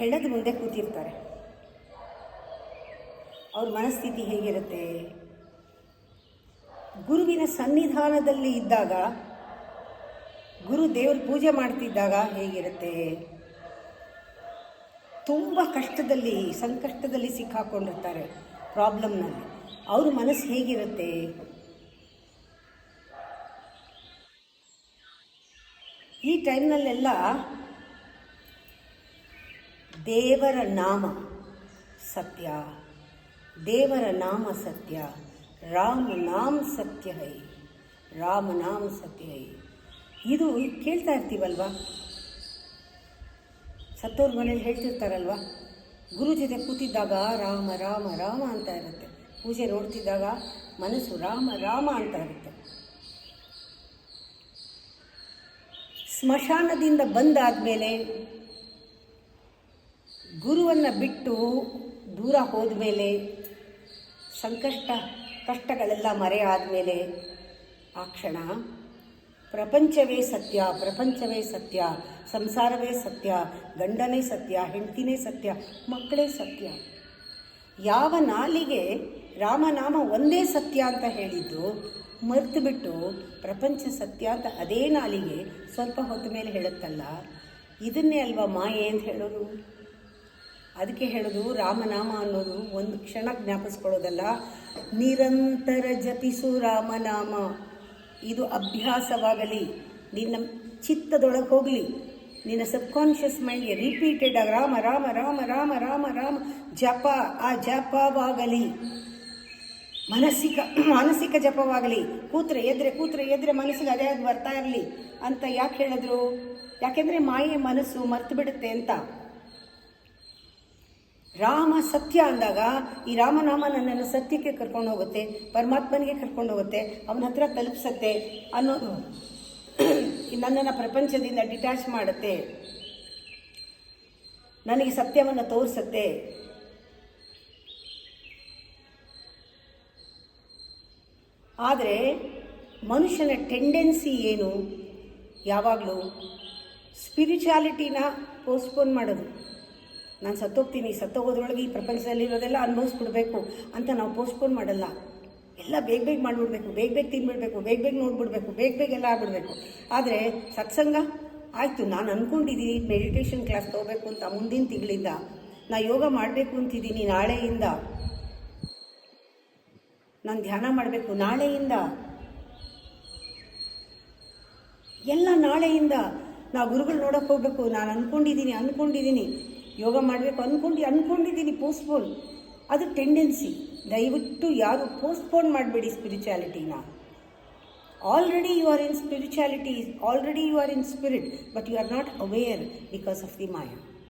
ಹೆಣದ ಮುಂದೆ ಕೂತಿರ್ತಾರೆ. ಅವ್ರ ಮನಸ್ಥಿತಿ ಹೇಗಿರುತ್ತೆ? ಗುರುವಿನ ಸನ್ನಿಧಾನದಲ್ಲಿ ಇದ್ದಾಗ, ಗುರು ದೇವ್ರ ಪೂಜೆ ಮಾಡ್ತಿದ್ದಾಗ ಹೇಗಿರುತ್ತೆ? ತುಂಬ ಕಷ್ಟದಲ್ಲಿ, ಸಂಕಷ್ಟದಲ್ಲಿ ಸಿಕ್ಕಾಕೊಂಡಿರ್ತಾರೆ, ಪ್ರಾಬ್ಲಮ್ನಲ್ಲಿ. ಅವ್ರ ಮನಸ್ಸು ಹೇಗಿರುತ್ತೆ? ಈ ಟೈಮ್ನಲ್ಲೆಲ್ಲ ದೇವರ ನಾಮ ಸತ್ಯ, ದೇವರ ನಾಮ ಸತ್ಯ, ರಾಮ ನಾಮ ಸತ್ಯ ಹೈ, ರಾಮ ನಾಮ ಸತ್ಯ ಹೈ. ಇದು ಕೇಳ್ತಾ ಇರ್ತೀವಲ್ವ, ಸತ್ತೋರ್ ಮನೇಲಿ ಹೇಳ್ತಿರ್ತಾರಲ್ವ. ಗುರು ಜೊತೆ ಕೂತಿದ್ದಾಗ ರಾಮ ರಾಮ ರಾಮ ಅಂತ ಇರುತ್ತೆ, ಪೂಜೆ ನೋಡ್ತಿದ್ದಾಗ ಮನಸ್ಸು ರಾಮ ರಾಮ ಅಂತ ಇರುತ್ತೆ. ಸ್ಮಶಾನದಿಂದ ಬಂದಾದಮೇಲೆ, ಗುರುವನ್ನು ಬಿಟ್ಟು ದೂರ ಹೋದ ಮೇಲೆ, ಕಷ್ಟಗಳೆಲ್ಲ ಮರೆಯಾದಮೇಲೆ, ಆ ಕ್ಷಣ ಪ್ರಪಂಚವೇ ಸತ್ಯ, ಪ್ರಪಂಚವೇ ಸತ್ಯ, ಸಂಸಾರವೇ ಸತ್ಯ, ಗಂಡನೇ ಸತ್ಯ, ಹೆಂಡತಿನೇ ಸತ್ಯ, ಮಕ್ಕಳೇ ಸತ್ಯ. ಯಾವ ನಾಲಿಗೆ ರಾಮನಾಮ ಒಂದೇ ಸತ್ಯ ಅಂತ ಹೇಳಿದ್ದು ಮರೆತು ಬಿಟ್ಟು ಪ್ರಪಂಚ ಸತ್ಯ ಅಂತ ಅದೇ ನಾಲಿಗೆ ಸ್ವಲ್ಪ ಹೊತ್ತ ಮೇಲೆ ಹೇಳುತ್ತಲ್ಲ, ಇದನ್ನೇ ಅಲ್ವಾ ಮಾಯೆ ಅಂತ ಹೇಳೋದು. ಅದಕ್ಕೆ ಹೇಳೋದು ರಾಮನಾಮ ಅನ್ನೋದು ಒಂದು ಕ್ಷಣ ಜ್ಞಾಪಿಸ್ಕೊಳ್ಳೋದಲ್ಲ, ನಿರಂತರ ಜಪಿಸು ರಾಮನಾಮ. ಇದು ಅಭ್ಯಾಸವಾಗಲಿ, ನಿನ್ನ ಚಿತ್ತದೊಳಗೆ ಹೋಗಲಿ, ನಿನ್ನ ಸಬ್ಕಾನ್ಷಿಯಸ್ ಮೈಂಡ್ಗೆ ರಿಪೀಟೆಡ್ ಆಗಿ ರಾಮ ರಾಮ ರಾಮ ರಾಮ ರಾಮ ರಾಮ ಜಪ, ಆ ಜಪವಾಗಲಿ. ಮಾನಸಿಕ ಜಪವಾಗಲಿ. ಕೂತ್ರೆ ಎದ್ರೆ ಮನಸ್ಸಿಗೆ ಅದೇ ಅದು ಬರ್ತಾ ಇರಲಿ ಅಂತ ಯಾಕೆ ಹೇಳಿದ್ರು? ಯಾಕೆಂದರೆ ಮಾಯೆ ಮನಸ್ಸು ಮರ್ತು ಬಿಡುತ್ತೆ ಅಂತ. ರಾಮ ಸತ್ಯ ಅಂದಾಗ ಈ ರಾಮನಾಮ ನನ್ನನ್ನು ಸತ್ಯಕ್ಕೆ ಕರ್ಕೊಂಡು ಹೋಗುತ್ತೆ, ಪರಮಾತ್ಮನಿಗೆ ಕರ್ಕೊಂಡು ಹೋಗುತ್ತೆ, ಅವನ ಹತ್ರ ತಲುಪಿಸತ್ತೆ ಅನ್ನೋದು ನನ್ನನ್ನು ಪ್ರಪಂಚದಿಂದ ಡಿಟ್ಯಾಚ್ ಮಾಡುತ್ತೆ, ನನಗೆ ಸತ್ಯವನ್ನು ತೋರಿಸುತ್ತೆ. ಆದರೆ ಮನುಷ್ಯನ ಟೆಂಡೆನ್ಸಿ ಏನು? ಯಾವಾಗಲೂ ಸ್ಪಿರಿಚುಯಾಲಿಟಿನ ಪೋಸ್ಟ್ಪೋನ್ ಮಾಡೋದು. ನಾನು ಸತ್ತೋಗ್ತೀನಿ, ಸತ್ತೋಗೋದ್ರೊಳಗೆ ಈ ಪ್ರಪಂಚದಲ್ಲಿರೋದೆಲ್ಲ ಅನುಭವಿಸ್ಬಿಡ್ಬೇಕು ಅಂತ ನಾವು ಪೋಸ್ಟ್ಪೋನ್ ಮಾಡಲ್ಲ. ಎಲ್ಲ ಬೇಗ ಮಾಡಿಬಿಡ್ಬೇಕು, ಬೇಗ ತಿನ್ಬಿಡ್ಬೇಕು, ಬೇಗ ನೋಡ್ಬಿಡ್ಬೇಕು, ಬೇಗ ಎಲ್ಲ ಆಗ್ಬಿಡ್ಬೇಕು. ಆದರೆ ಸತ್ಸಂಗ ಆಯಿತು, ನಾನು ಅಂದ್ಕೊಂಡಿದ್ದೀನಿ ಮೆಡಿಟೇಷನ್ ಕ್ಲಾಸ್ ತೊಗೋಬೇಕು ಅಂತ ಮುಂದಿನ ತಿಂಗಳಿಂದ, ನಾ ಯೋಗ ಮಾಡಬೇಕು ಅಂತಿದ್ದೀನಿ ನಾಳೆಯಿಂದ, ನಾನು ಧ್ಯಾನ ಮಾಡಬೇಕು ನಾಳೆಯಿಂದ, ಎಲ್ಲ ನಾಳೆಯಿಂದ. ನಾ ಗುರುಗಳು ನೋಡೋಕೆ ಹೋಗಬೇಕು, ನಾನು ಅಂದ್ಕೊಂಡಿದ್ದೀನಿ ಯೋಗ ಮಾಡಬೇಕು ಅಂದ್ಕೊಂಡಿದ್ದೀನಿ, ಪೋಸ್ಟ್ಪೋನ್. ಅದು ಟೆಂಡೆನ್ಸಿ. ದಯವಿಟ್ಟು ಯಾರು ಪೋಸ್ಟ್ಪೋನ್ ಮಾಡಬೇಡಿ ಸ್ಪಿರಿಚುಯಾಲಿಟಿನ. Already you are in spirituality, already you are in spirit, but you are not aware because of the Maya.